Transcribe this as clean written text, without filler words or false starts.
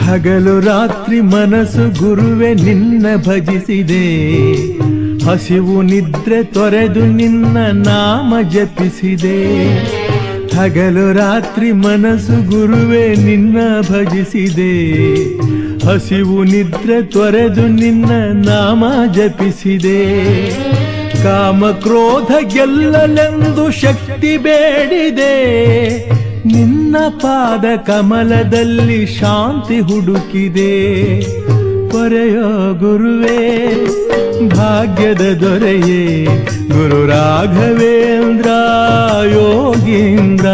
ಹಗಲು ರಾತ್ರಿ ಮನಸ್ಸು ಗುರುವೆ ನಿನ್ನ ಭಜಿಸಿದೆ, ಹಸಿವು ನಿದ್ರೆ ತೊರೆದು ನಿನ್ನ ನಾಮ ಜಪಿಸಿದೆ. ಹಗಲು ರಾತ್ರಿ ಮನಸ್ಸು ಗುರುವೆ ನಿನ್ನ ಭಜಿಸಿದೆ, ಹಸಿವು ನಿದ್ರೆ ತೊರೆದು ನಿನ್ನ ನಾಮ ಜಪಿಸಿದೆ. ಕಾಮ ಕ್ರೋಧ ಗೆಲ್ಲಲೆಂದು ಶಕ್ತಿ ಬೇಡಿದೆ, ನಿನ್ನ ಪಾದ ಕಮಲದಲ್ಲಿ ಶಾಂತಿ ಹುಡುಕಿದೆ. ಪೊರೆಯೋ ಗುರುವೇ ಭಾಗ್ಯದ ದೊರೆಯೇ ಗುರು ರಾಘವೇಂದ್ರ ಯೋಗೀಂದ್ರ.